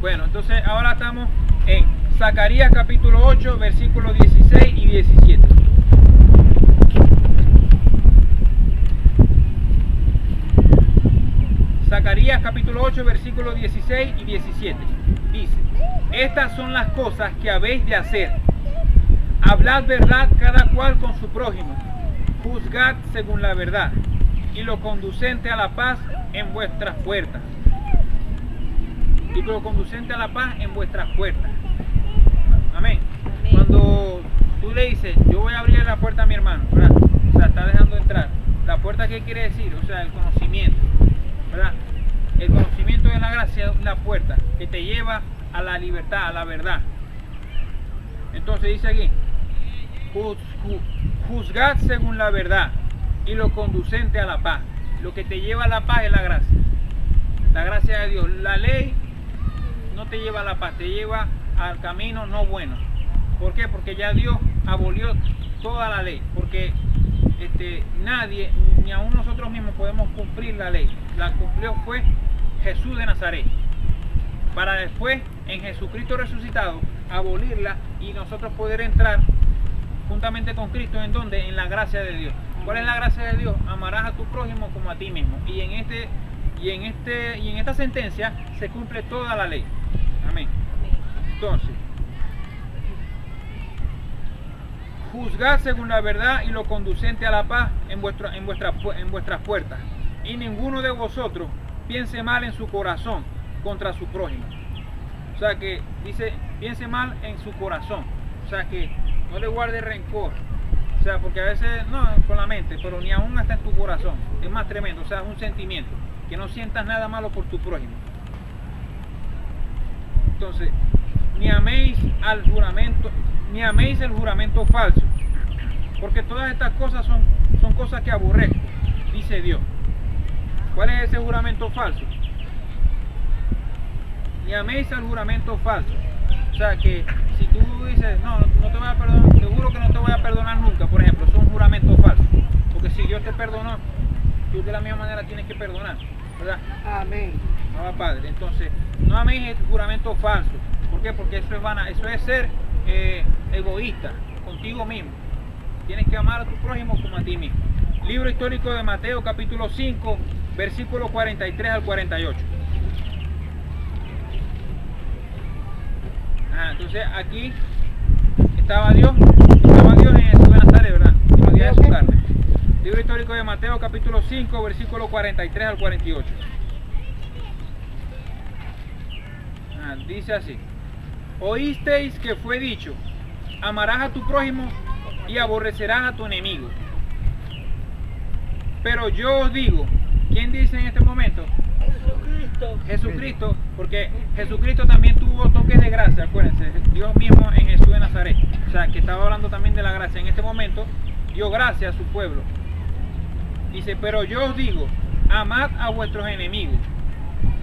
Bueno, entonces ahora estamos en Zacarías capítulo 8, versículos 16 y 17. Zacarías capítulo 8, versículos 16 y 17. Dice: estas son las cosas que habéis de hacer. Hablad verdad cada cual con su prójimo. Juzgad según la verdad, y lo conducente a la paz en vuestras puertas. Y lo conducente a la paz en vuestras puertas. Amén. Amén. Cuando tú le dices, yo voy a abrir la puerta a mi hermano, ¿verdad? O sea, está dejando entrar. ¿La puerta qué quiere decir? O sea, el conocimiento, ¿verdad? El conocimiento de la gracia es la puerta que te lleva a la libertad, a la verdad. Entonces dice aquí: juzgad según la verdad y lo conducente a la paz. Lo que te lleva a la paz es la gracia de Dios. La ley no te lleva a la paz, te lleva al camino no bueno. ¿Por qué? Porque ya Dios abolió toda la ley, porque nadie, ni aun nosotros mismos podemos cumplir la ley. La cumplió fue Jesús de Nazaret, para después en Jesucristo resucitado abolirla y nosotros poder entrar juntamente con Cristo. ¿En dónde? En la gracia de Dios. ¿Cuál es la gracia de Dios? Amarás a tu prójimo como a ti mismo. Y en esta sentencia se cumple toda la ley. Amén. Entonces, juzgad según la verdad y lo conducente a la paz en vuestras puertas. Y ninguno de vosotros piense mal en su corazón contra su prójimo. O sea que dice, piense mal en su corazón. O sea que no le guarde rencor. O sea, porque a veces, no con la mente, pero ni aún hasta en tu corazón. Es más tremendo, o sea, es un sentimiento. Que no sientas nada malo por tu prójimo. Entonces, ni améis el juramento falso. Porque todas estas cosas son cosas que aborrezco, dice Dios. ¿Cuál es ese juramento falso? Ni améis el juramento falso. O sea que si tú dices, no te voy a perdonar, seguro que no te voy a perdonar nunca, por ejemplo, eso es un juramento falso. Porque si Dios te perdonó, tú de la misma manera tienes que perdonar, ¿verdad? Amén. No, Padre. Entonces, no améis el juramento falso. ¿Por qué? Porque eso es ser egoísta contigo mismo. Tienes que amar a tu prójimo como a ti mismo. Libro histórico de Mateo, capítulo 5, versículos 43 al 48. Entonces aquí estaba Dios en Jesús de Nazaret, ¿verdad? En los días de su carne. Libro histórico de Mateo, capítulo 5, versículos 43 al 48. Dice así: oísteis que fue dicho, amarás a tu prójimo y aborrecerás a tu enemigo. Pero yo os digo, ¿quién dice en este momento? Jesucristo, porque Jesucristo también tuvo toques de gracia, acuérdense, Dios mismo en Jesús de Nazaret. O sea, que estaba hablando también de la gracia. En este momento dio gracia a su pueblo. Dice, pero yo os digo, amad a vuestros enemigos.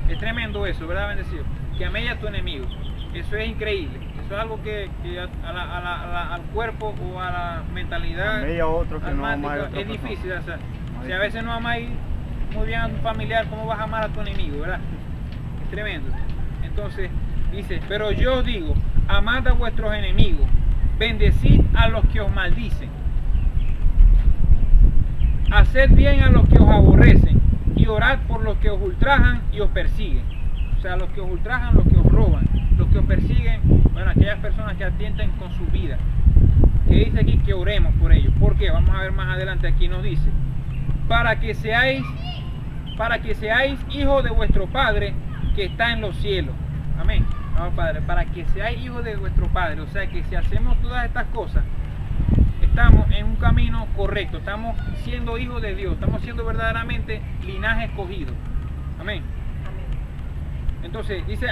Es tremendo eso, ¿verdad, bendecido? Que améis a tu enemigo. Eso es increíble. Eso es algo que al cuerpo o a la mentalidad almática es difícil. O sea, si a veces no amáis muy bien a tu familiar, ¿cómo vas a amar a tu enemigo, verdad? Es tremendo. Entonces dice, pero yo os digo, amad a vuestros enemigos, bendecid a los que os maldicen, haced bien a los que os aborrecen y orad por los que os ultrajan y os persiguen. O sea, los que os ultrajan, los que os roban, los que os persiguen, bueno, aquellas personas que atientan con su vida. Que dice aquí que oremos por ellos. ¿Por qué? Vamos a ver más adelante. Aquí nos dice, para que seáis hijos de vuestro Padre que está en los cielos. Amén. Vamos, Padre, para que seáis hijos de vuestro Padre. O sea que si hacemos todas estas cosas, estamos en un camino correcto, estamos siendo hijos de Dios, estamos siendo verdaderamente linaje escogido. Amén. Entonces dice,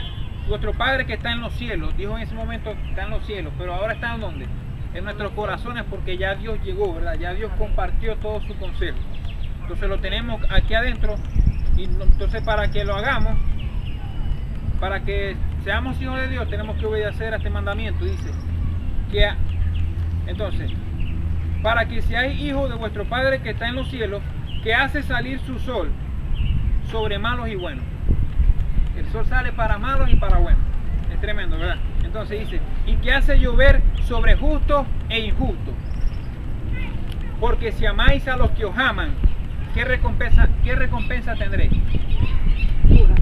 vuestro Padre que está en los cielos, dijo en ese momento está en los cielos, pero ahora está en ¿dónde? En nuestros corazones, porque ya Dios llegó, ¿verdad? Ya Dios compartió todo su consejo. Entonces lo tenemos aquí adentro, y entonces para que lo hagamos, para que seamos hijos de Dios, tenemos que obedecer a este mandamiento. Dice que entonces, para que seáis hijos de vuestro Padre que está en los cielos, que hace salir su sol sobre malos y buenos. El sol sale para malos y para buenos. Es tremendo, ¿verdad? Entonces dice, y que hace llover sobre justos e injustos. Porque si amáis a los que os aman, ¿qué recompensa tendréis?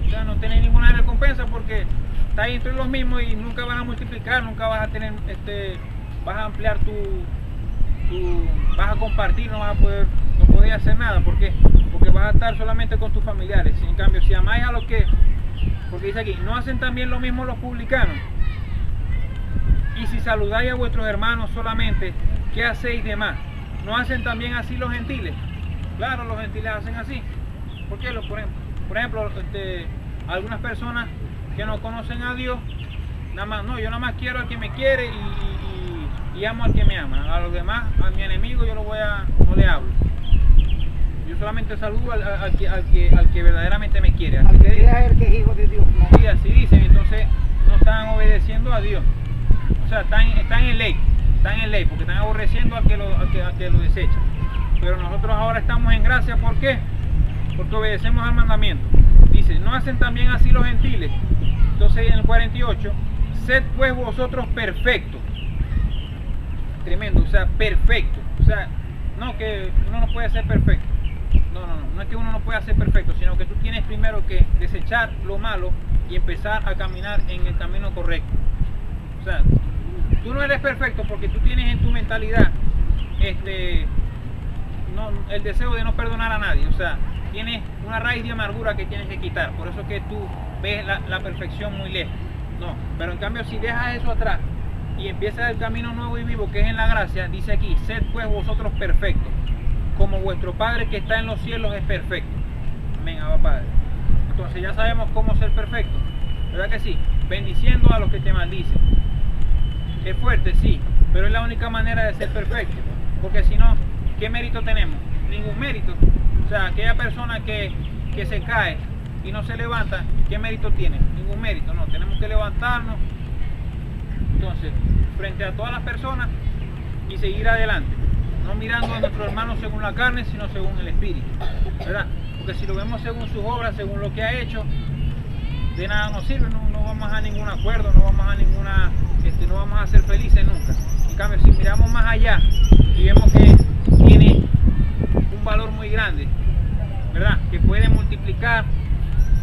O sea, no tenéis ninguna recompensa porque estáis entre los mismos y nunca van a multiplicar, nunca vas a tener, vas a ampliar vas a compartir, no podéis hacer nada. ¿Por qué? Porque vas a estar solamente con tus familiares. En cambio, si amáis a los que, porque dice aquí, ¿no hacen también lo mismo los publicanos? Y si saludáis a vuestros hermanos solamente, ¿qué hacéis de más? ¿No hacen también así los gentiles? Claro, los gentiles hacen así. ¿Por qué? Por ejemplo, algunas personas que no conocen a Dios, yo nada más quiero al que me quiere y amo al que me ama. A los demás, a mi enemigo yo no le hablo. Yo solamente saludo al que verdaderamente me quiere. Así que el que es hijo de Dios. ¿No? Sí, así dicen, entonces no están obedeciendo a Dios. O sea, están en ley, porque están aborreciendo al que lo desecha. Pero nosotros ahora estamos en gracia, ¿por qué? Porque obedecemos al mandamiento. Dice, ¿no hacen también así los gentiles? Entonces en el 48, sed pues vosotros perfectos. Tremendo, o sea, perfecto. O sea, no que uno no puede ser perfecto. No es que uno no pueda ser perfecto, sino que tú tienes primero que desechar lo malo y empezar a caminar en el camino correcto. O sea, tú no eres perfecto porque tú tienes en tu mentalidad el deseo de no perdonar a nadie. O sea, tienes una raíz de amargura que tienes que quitar. Por eso es que tú ves la perfección muy lejos. No, pero en cambio si dejas eso atrás y empiezas el camino nuevo y vivo que es en la gracia, dice aquí, sed pues vosotros perfectos, como vuestro Padre que está en los cielos es perfecto. Amén, Abba Padre. Entonces ya sabemos cómo ser perfecto, ¿verdad que sí? Bendiciendo a los que te maldicen. Es fuerte, sí, pero es la única manera de ser perfecto, porque si no, ¿qué mérito tenemos? Ningún mérito. O sea, aquella persona que se cae y no se levanta, ¿qué mérito tiene? Ningún mérito, no, tenemos que levantarnos. Entonces, frente a todas las personas y seguir adelante, no mirando a nuestro hermano según la carne, sino según el Espíritu, ¿verdad? Porque si lo vemos según sus obras, según lo que ha hecho, de nada nos sirve, no vamos a ningún acuerdo, no vamos a ser felices nunca. En cambio, si miramos más allá y vemos que tiene un valor muy grande, ¿verdad? Que puede multiplicar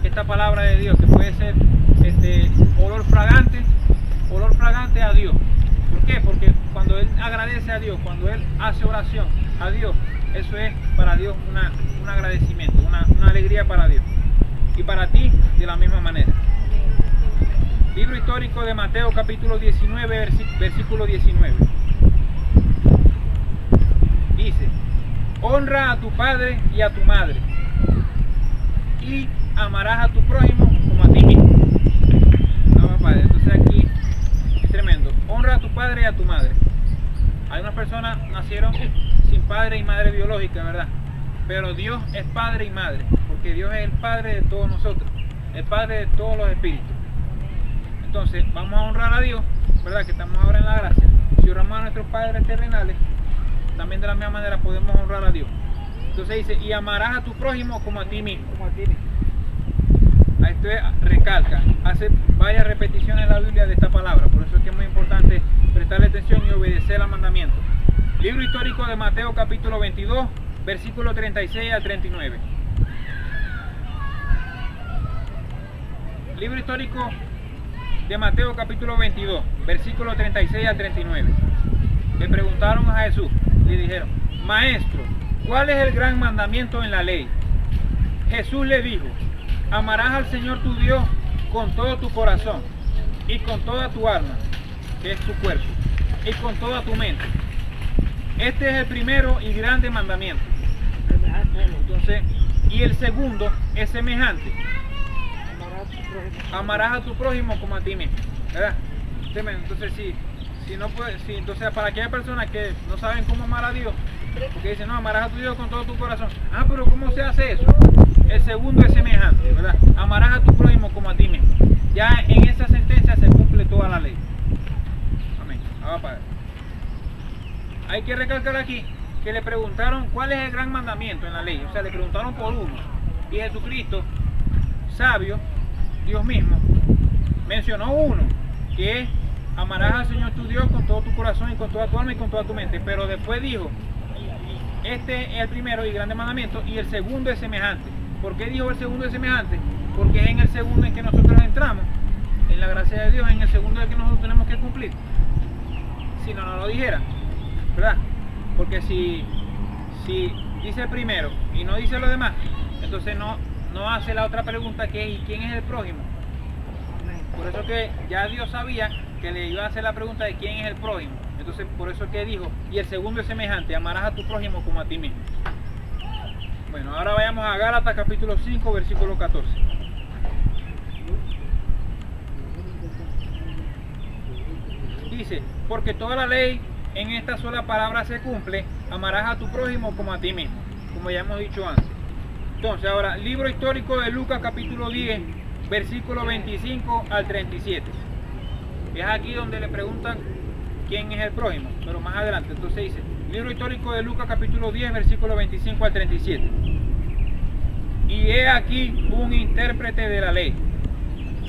esta palabra de Dios, que puede ser olor fragante a Dios. ¿Por qué? Porque cuando él agradece a Dios, cuando él hace oración a Dios, eso es para Dios un agradecimiento, una alegría para Dios. Y para ti, de la misma manera. Libro histórico de Mateo, capítulo 19, versículo 19. Dice, honra a tu padre y a tu madre, y amarás a tu prójimo como a ti mismo. Vamos, Padre. Entonces aquí es tremendo. Honra a tu padre y a tu madre. Algunas personas nacieron sin padre y madre biológica, ¿verdad? Pero Dios es padre y madre, porque Dios es el Padre de todos nosotros, el Padre de todos los espíritus. Entonces vamos a honrar a Dios, ¿verdad? Que estamos ahora en la gracia. Si honramos a nuestros padres terrenales, también de la misma manera podemos honrar a Dios. Entonces dice, y amarás a tu prójimo como a ti mismo. A esto recalca, hace varias repeticiones en la Biblia de esta palabra, por eso es que es muy importante prestarle atención y obedecer al mandamiento. Libro histórico de Mateo capítulo 22, versículo 36 al 39. Libro histórico de Mateo capítulo 22, versículo 36 al 39. Le preguntaron a Jesús, le dijeron, Maestro, ¿cuál es el gran mandamiento en la ley? Jesús le dijo, amarás al Señor tu Dios con todo tu corazón y con toda tu alma, que es tu cuerpo, y con toda tu mente. Este es el primero y grande mandamiento. Entonces, y el segundo es semejante. Amarás a tu prójimo como a ti mismo, ¿verdad? Entonces, entonces para aquellas personas que no saben cómo amar a Dios, porque dicen, no, amarás a tu Dios con todo tu corazón. Pero ¿cómo se hace eso? El segundo es semejante, ¿verdad? Amarás a tu prójimo como a ti mismo. Ya en esa sentencia se cumple toda la ley. Amén. Ahora, Padre. Hay que recalcar aquí que le preguntaron cuál es el gran mandamiento en la ley. O sea, le preguntaron por uno. Y Jesucristo, sabio, Dios mismo, mencionó uno. que es amarás al Señor tu Dios con todo tu corazón y con toda tu alma y con toda tu mente. Pero después dijo, este es el primero y grande mandamiento, y el segundo es semejante. ¿Por qué dijo el segundo es semejante? Porque es en el segundo en que nosotros entramos, en la gracia de Dios, en el segundo en que nosotros tenemos que cumplir. Si no lo dijera, ¿verdad? Porque si dice el primero y no dice lo demás, entonces no hace la otra pregunta, que es ¿y quién es el prójimo? Por eso que ya Dios sabía que le iba a hacer la pregunta de quién es el prójimo. Entonces por eso que dijo, y el segundo es semejante, amarás a tu prójimo como a ti mismo. Bueno, ahora vayamos a Gálatas capítulo 5, versículo 14. Dice, porque toda la ley en esta sola palabra se cumple, amarás a tu prójimo como a ti mismo, como ya hemos dicho antes. Entonces ahora, libro histórico de Lucas capítulo 10, versículo 25 al 37. Es aquí donde le preguntan quién es el prójimo, pero más adelante. Entonces dice, libro histórico de Lucas capítulo 10, versículo 25 al 37. Y he aquí un intérprete de la ley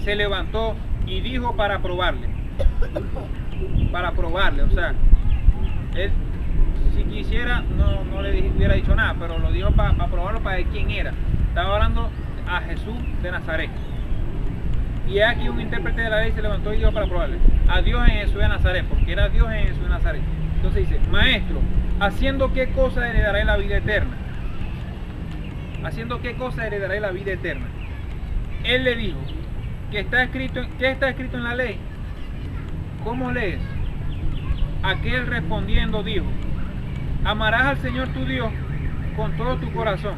se levantó y dijo para probarle, o sea, él si quisiera no le hubiera dicho nada, pero lo dijo para probarlo, para ver quién era. Estaba hablando a Jesús de Nazaret. Y aquí un intérprete de la ley se levantó y dijo para probarle a Dios en Jesús de Nazaret, porque era Dios en Jesús de Nazaret. Entonces dice, maestro, ¿haciendo qué cosa heredaré la vida eterna? ¿Haciendo qué cosa heredaré la vida eterna? Él le dijo, ¿qué está escrito en la ley? ¿Cómo lees? Aquel respondiendo dijo, amarás al Señor tu Dios con todo tu corazón,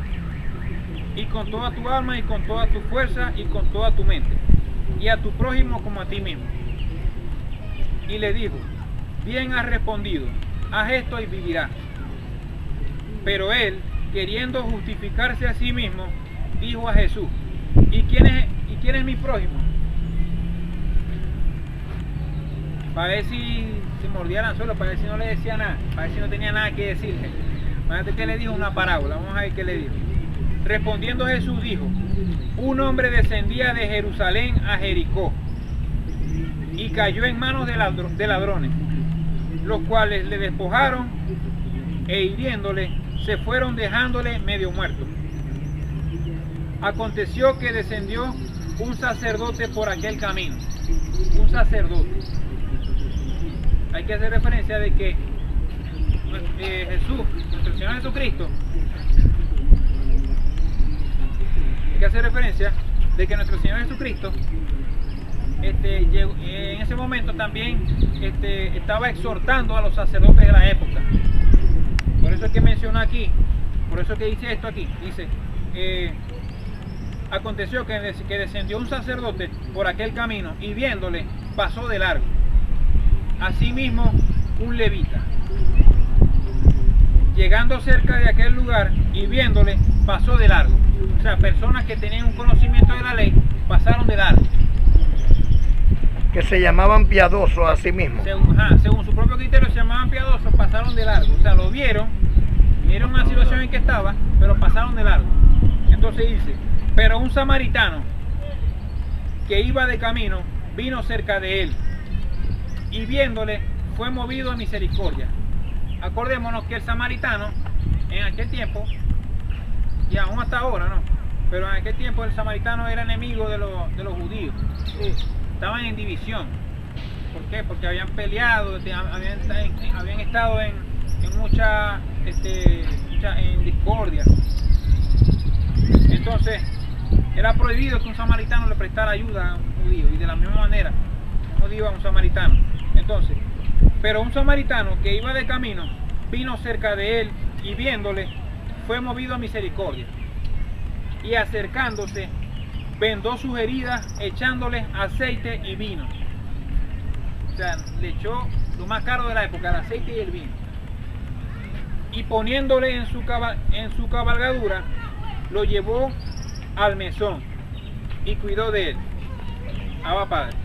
y con toda tu alma, y con toda tu fuerza, y con toda tu mente, y a tu prójimo como a ti mismo. Y le dijo, bien has respondido, haz esto y vivirás. Pero él, queriendo justificarse a sí mismo, dijo a Jesús, ¿y quién es mi prójimo? Para ver si se mordía el anzuelo, para ver si no le decía nada, para ver si no tenía nada que decirle. Imagínate que le dijo una parábola, vamos a ver qué le dijo. Respondiendo Jesús dijo, un hombre descendía de Jerusalén a Jericó y cayó en manos de ladrones, los cuales le despojaron e hiriéndole se fueron dejándole medio muerto. Aconteció que descendió un sacerdote por aquel camino, un sacerdote. Hay que hacer referencia de que Jesús, nuestro Señor Jesucristo, hay que hacer referencia de que nuestro Señor Jesucristo llegó, en ese momento también estaba exhortando a los sacerdotes de la época. Por eso es que menciona aquí, por eso es que dice esto aquí, dice, aconteció que descendió un sacerdote por aquel camino y viéndole pasó de largo. Asimismo un levita, llegando cerca de aquel lugar y viéndole pasó de largo. O sea, personas que tenían un conocimiento de la ley pasaron de largo. Que se llamaban piadosos a sí mismos. Según su propio criterio se llamaban piadosos, pasaron de largo. O sea, lo vieron una situación en que estaba, pero pasaron de largo. Entonces dice, pero un samaritano que iba de camino vino cerca de él y viéndole fue movido a misericordia. Acordémonos que el samaritano en aquel tiempo, y aún hasta ahora, ¿no? Pero en aquel tiempo el samaritano era enemigo de los judíos. Estaban en división. ¿Por qué? Porque habían peleado, habían estado en mucha en discordia. Entonces era prohibido que un samaritano le prestara ayuda a un judío, y de la misma manera un judío a un samaritano. Entonces, pero un samaritano que iba de camino vino cerca de él y viéndole fue movido a misericordia, y acercándose vendó sus heridas echándole aceite y vino. O sea, le echó lo más caro de la época, el aceite y el vino, y poniéndole en su cabalgadura lo llevó al mesón y cuidó de él. Abba Padre,